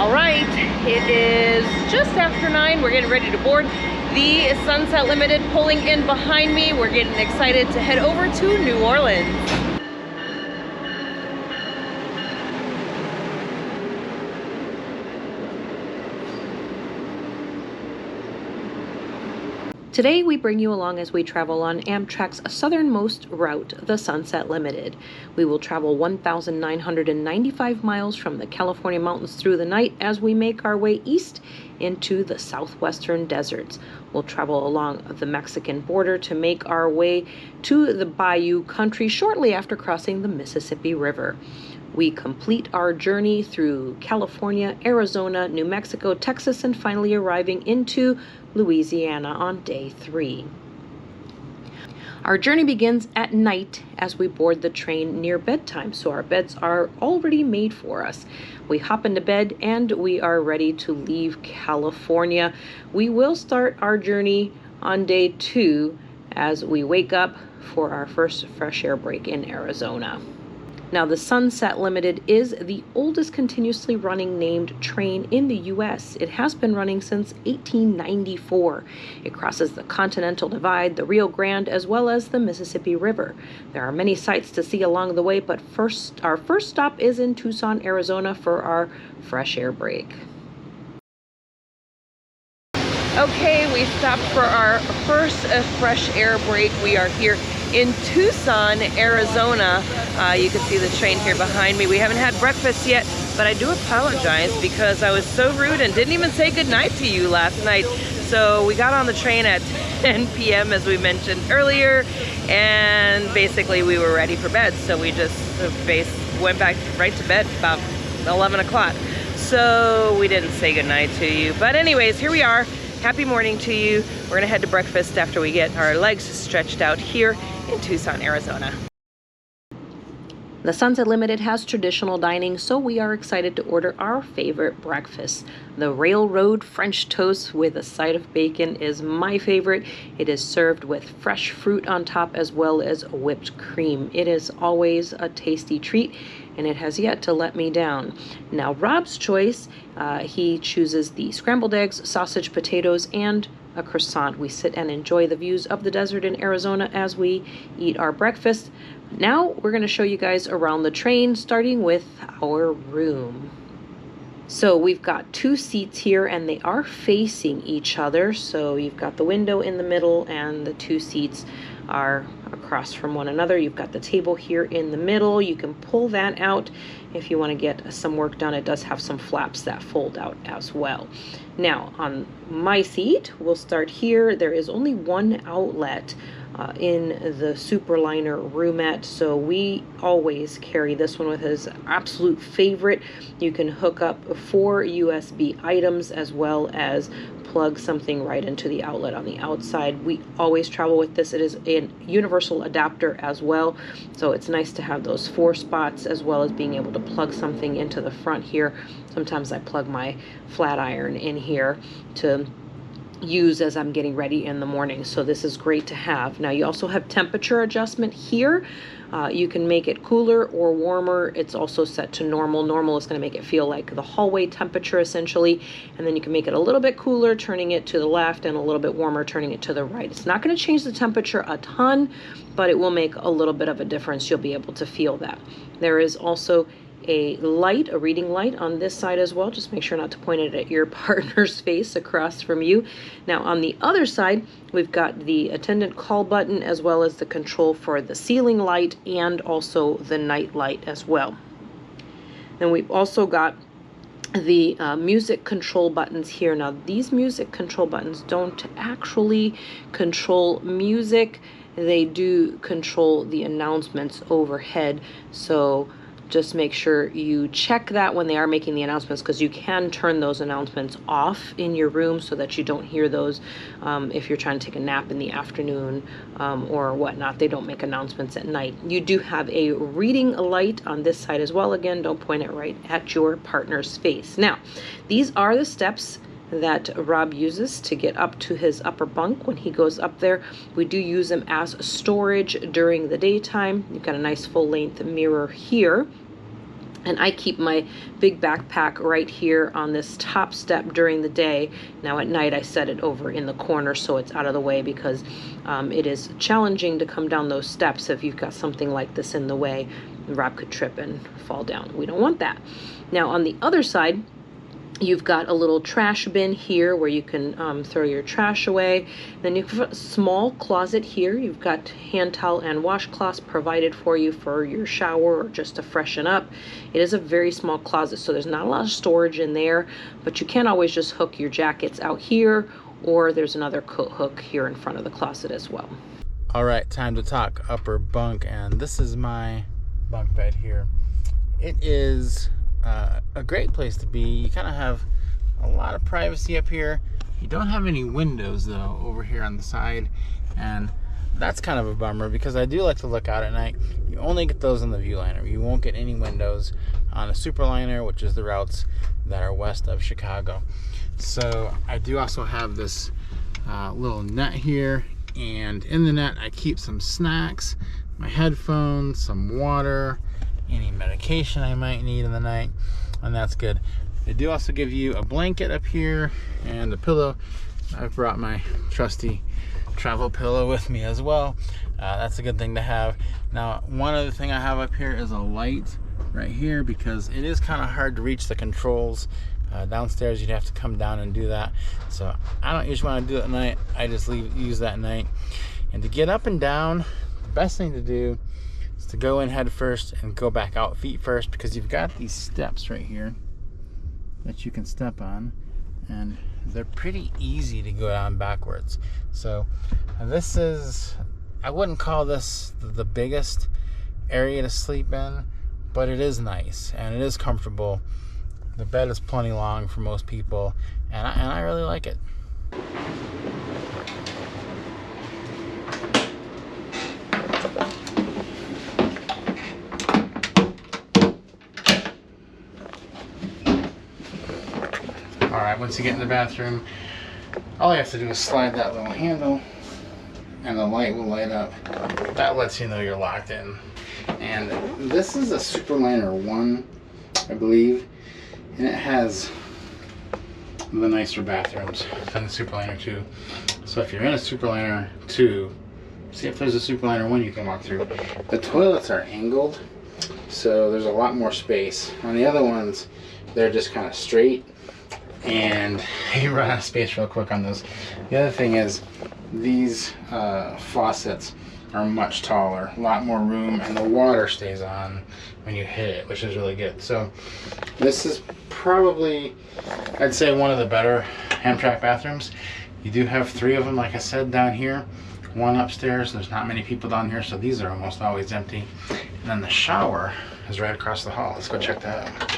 All right, it is just after 9. We're getting ready to board the Sunset Limited, pulling in behind me. We're getting excited to head over to New Orleans. Today we bring you along as we travel on Amtrak's southernmost route, the Sunset Limited. We will travel 1,995 miles from the California mountains through the night as we make our way east into the southwestern deserts. We'll travel along the Mexican border to make our way to the Bayou country shortly after crossing the Mississippi River. We complete our journey through California, Arizona, New Mexico, Texas, and finally arriving into Louisiana on day 3. Our journey begins at night as we board the train near bedtime, so our beds are already made for us. We hop into bed and we are ready to leave California. We will start our journey on day 2 as we wake up for our first fresh air break in Arizona. Now, the Sunset Limited is the oldest continuously running named train in the U.S. It has been running since 1894. It crosses the Continental Divide, the Rio Grande, as well as the Mississippi River. There are many sights to see along the way, but our first stop is in Tucson, Arizona for our fresh air break. Okay, we stopped for our first fresh air break. We are here in Tucson, Arizona. You can see the train here behind me. We haven't had breakfast yet, but I do apologize because I was so rude and didn't even say goodnight to you last night. So we got on the train at 10 p.m. as we mentioned earlier, and basically we were ready for bed. So we just went back right to bed about 11 o'clock. So we didn't say goodnight to you. But anyways, here we are. Happy morning to you. We're gonna head to breakfast after we get our legs stretched out here in Tucson, Arizona. The Sunset Limited has traditional dining, so we are excited to order our favorite breakfast. The railroad French toast with a side of bacon is my favorite. It is served with fresh fruit on top as well as whipped cream. It is always a tasty treat, and it has yet to let me down. Now, Rob's choice, he chooses the scrambled eggs, sausage, potatoes, and a croissant. We sit and enjoy the views of the desert in Arizona as we eat our breakfast. Now we're going to show you guys around the train, starting with our room. So we've got 2 seats here and they are facing each other. So you've got the window in the middle and the 2 seats are across from one another. You've got the table here in the middle. You can pull that out if you want to get some work done. It does have some flaps that fold out as well. Now on my seat, we'll start here. There is only one outlet in the Superliner Roomette, so we always carry this one with his absolute favorite. You can hook up 4 USB items as well as plug something right into the outlet on the outside. We always travel with this. It is a universal adapter as well, so it's nice to have those 4 spots as well as being able to plug something into the front here. Sometimes I plug my flat iron in here to use as I'm getting ready in the morning, so this is great to have. Now you also have temperature adjustment here. You can make it cooler or warmer. It's also set to normal. Normal is going to make it feel like the hallway temperature essentially, and then you can make it a little bit cooler, turning it to the left, and a little bit warmer, turning it to the right. It's not going to change the temperature a ton, but it will make a little bit of a difference. You'll be able to feel that. There is also a light, a reading light on this side as well. Just make sure not to point it at your partner's face across from you. Now on the other side, we've got the attendant call button as well as the control for the ceiling light and also the night light as well. Then we've also got the music control buttons here. Now these music control buttons don't actually control music. They do control the announcements overhead. So just make sure you check that when they are making the announcements, because you can turn those announcements off in your room so that you don't hear those if you're trying to take a nap in the afternoon or whatnot. They don't make announcements at night. You do have a reading light on this side as well. Again, don't point it right at your partner's face. Now, these are the steps that Rob uses to get up to his upper bunk when he goes up there. We do use them as storage during the daytime. You've got a nice full-length mirror here. And I keep my big backpack right here on this top step during the day. Now at night I set it over in the corner so it's out of the way, because it is challenging to come down those steps if you've got something like this in the way. Rob could trip and fall down. We don't want that. Now on the other side, you've got a little trash bin here where you can throw your trash away. Then you've got a small closet here. You've got hand towel and washcloths provided for you for your shower or just to freshen up. It is a very small closet, so there's not a lot of storage in there, but you can always just hook your jackets out here, or there's another coat hook here in front of the closet as well. All right, time to talk upper bunk, and this is my bunk bed here. It is a great place to be. You kind of have a lot of privacy up here. You don't have any windows though over here on the side, and that's kind of a bummer because I do like to look out at night. You only get those on the Viewliner. You won't get any windows on a Superliner, which is the routes that are west of Chicago. So I do also have this little net here, and in the net I keep some snacks, my headphones, some water, any medication I might need in the night, and that's good. They do also give you a blanket up here and a pillow. I've brought my trusty travel pillow with me as well. That's a good thing to have. Now, one other thing I have up here is a light right here, because it is kind of hard to reach the controls. Downstairs you'd have to come down and do that, so I don't usually want to do it at night. I just use that at night. And to get up and down, the best thing to do is to go in head first and go back out feet first, because you've got these steps right here that you can step on, and they're pretty easy to go down backwards. So this is, I wouldn't call this the biggest area to sleep in, but it is nice and it is comfortable. The bed is plenty long for most people, and I really like it. Alright, once you get in the bathroom, all you have to do is slide that little handle and the light will light up. That lets you know you're locked in. And this is a Superliner 1, I believe, and it has the nicer bathrooms than the Superliner 2. So if you're in a Superliner 2, see if there's a Superliner 1 you can walk through. The toilets are angled, so there's a lot more space. On the other ones, they're just kind of straight, and you run out of space real quick on those. The other thing is these faucets are much taller, a lot more room, and the water stays on when you hit it, which is really good. So this is probably, I'd say, one of the better Amtrak bathrooms. You do have 3 of them, like I said, down here, 1 upstairs. There's not many people down here, so these are almost always empty. And then the shower is right across the hall. Let's go check that out.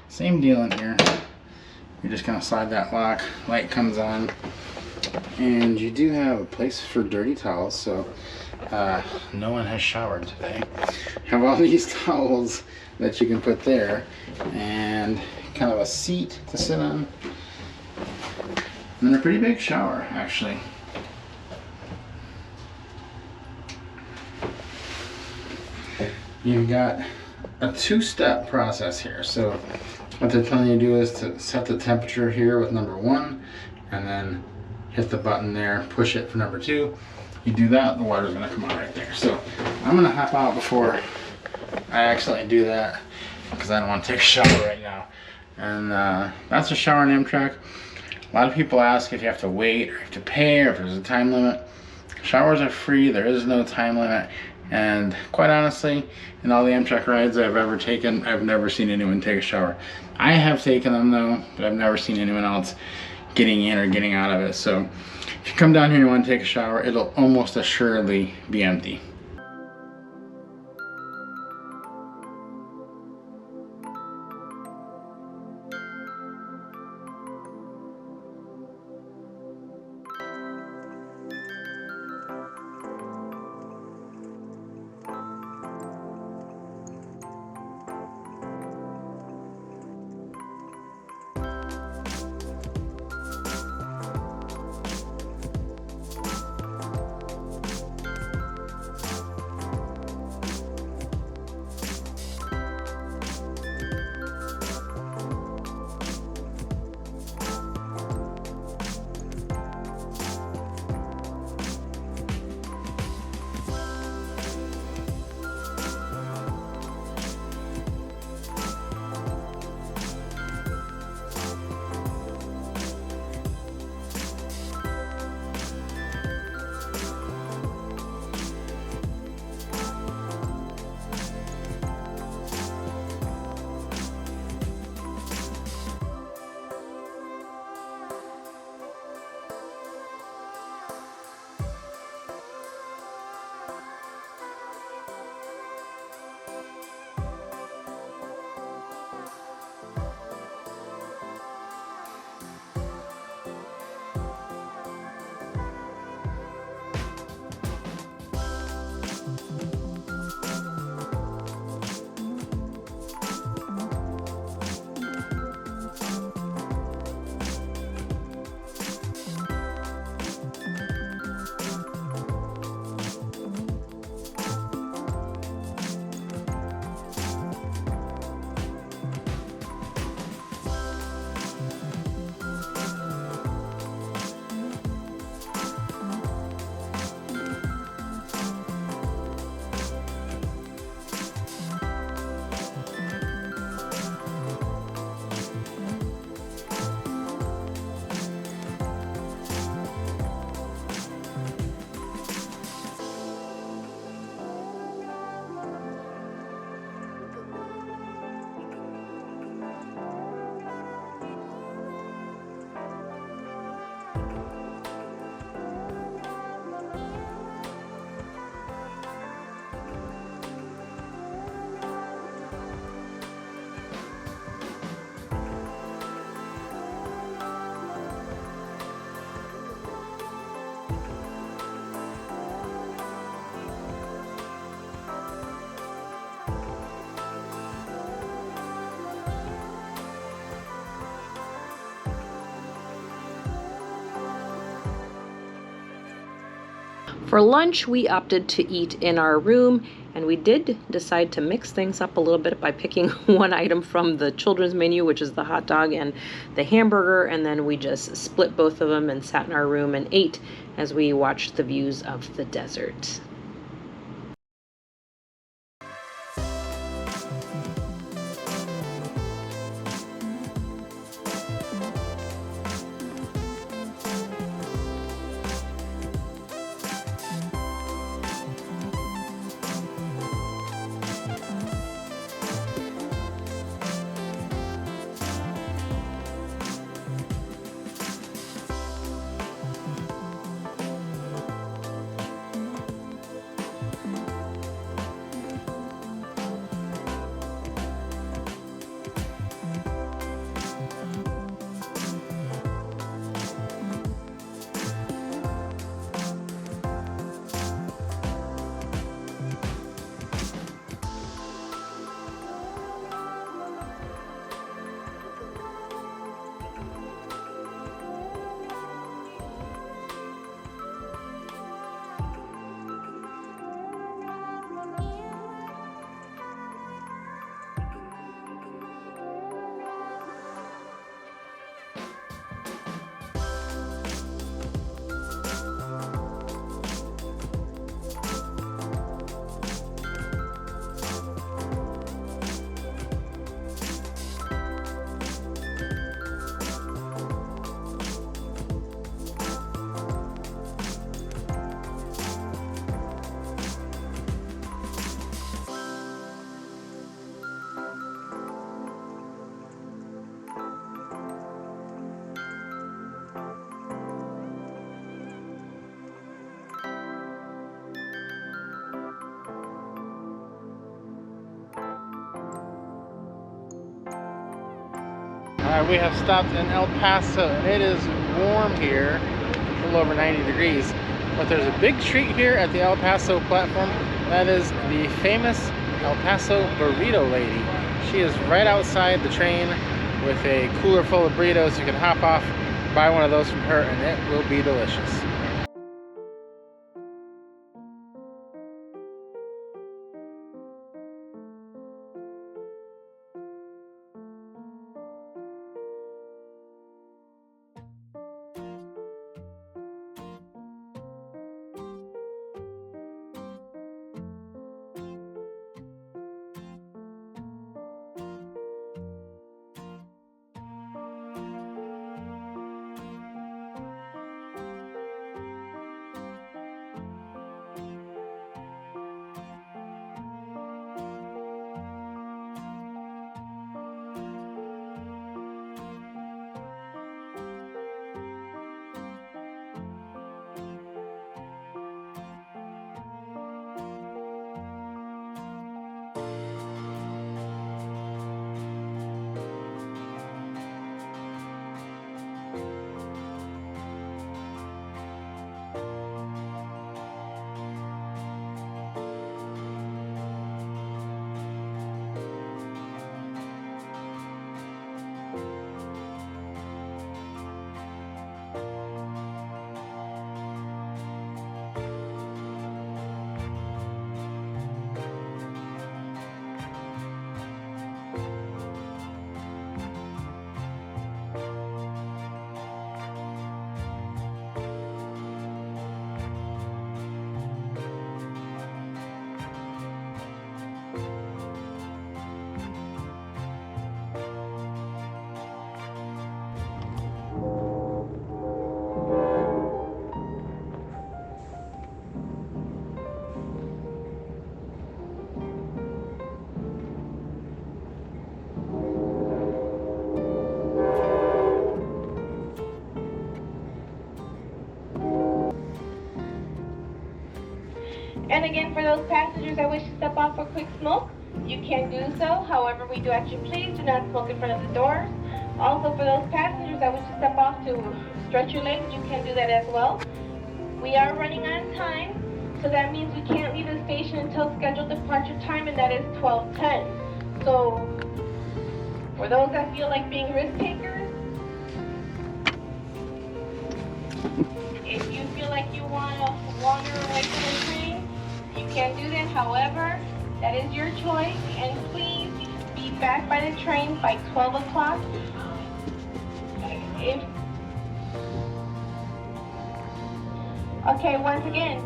Same deal in here. You're just gonna slide that lock, light comes on, and you do have a place for dirty towels, so no one has showered today. Have all these towels that you can put there, and kind of a seat to sit on, and then a pretty big shower, actually. You've got a 2-step process here. So what they're telling you to do is to set the temperature here with number 1, and then hit the button there, push it for number 2. You do that, the water's gonna come out right there. So I'm gonna hop out before I accidentally do that, because I don't want to take a shower right now. And that's a shower in Amtrak. A lot of people ask if you have to wait, or you have to pay, or if there's a time limit. Showers are free, there is no time limit. And quite honestly, in all the Amtrak rides I've ever taken, I've never seen anyone take a shower. I have taken them though, but I've never seen anyone else getting in or getting out of it. So if you come down here and you want to take a shower, it'll almost assuredly be empty. For lunch, we opted to eat in our room, and we did decide to mix things up a little bit by picking one item from the children's menu, which is the hot dog and the hamburger, and then we just split both of them and sat in our room and ate as we watched the views of the desert. We have stopped in El Paso, and it is warm here, a little over 90 degrees. But there's a big treat here at the El Paso platform. That is the famous El Paso burrito lady. She is right outside the train with a cooler full of burritos. You can hop off, buy one of those from her, and it will be delicious. And again, for those passengers that wish to step off for a quick smoke, you can do so. However, we do ask you please do not smoke in front of the doors. Also, for those passengers that wish to step off to stretch your legs, you can do that as well. We are running on time, so that means we can't leave the station until scheduled departure time, and that is 12:10. So, for those that feel like being risk takers, if you feel like you want to wander away from the train, you can do that. However, that is your choice, and please be back by the train by 12 o'clock. Okay, once again.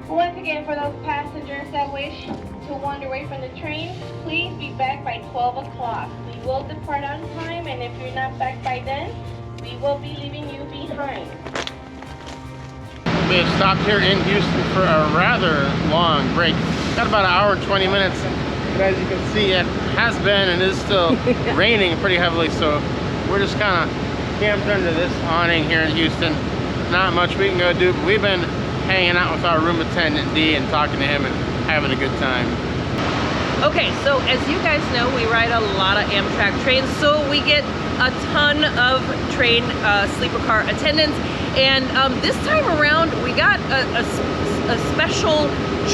Once again, for those passengers that wish to wander away from the train, please be back by 12 o'clock. We will depart on time, and if you're not back by then, we will be leaving you behind. We have stopped here in Houston for a rather long break. Got about an hour and 20 minutes. But as you can see, it has been and is still raining pretty heavily, so we're just kind of camped under this awning here in Houston. Not much we can go do, but we've been hanging out with our room attendant, Dee, and talking to him and having a good time. Okay, so as you guys know, we ride a lot of Amtrak trains, so we get a ton of train sleeper car attendants, and this time around we got a special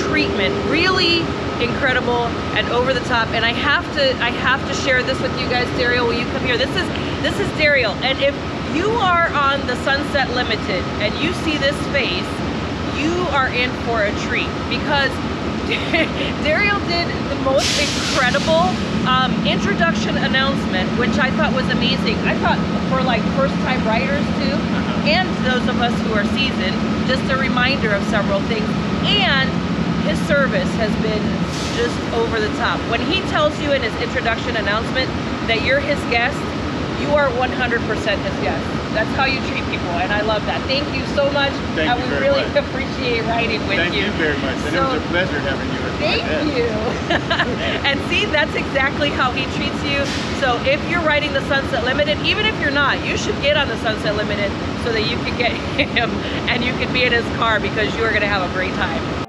treatment, really incredible and over the top. And I have to share this with you guys. Daryl, will you come here? This is Daryl, and if you are on the Sunset Limited and you see this face, you are in for a treat, because Daryl did the most incredible introduction announcement, which I thought was amazing. I thought for like first-time riders too, and those of us who are seasoned, just a reminder of several things. And his service has been just over the top. When he tells you in his introduction announcement that you're his guest, you are 100% his guest. That's how you treat people, and I love that. Thank you so much. Thank you we very really much. appreciate riding with you. Thank you very much, and it was a pleasure having you as my Thank guest. you. And see, that's exactly how he treats you. So if you're riding the Sunset Limited, even if you're not, you should get on the Sunset Limited so that you can get him and you can be in his car, because you are going to have a great time.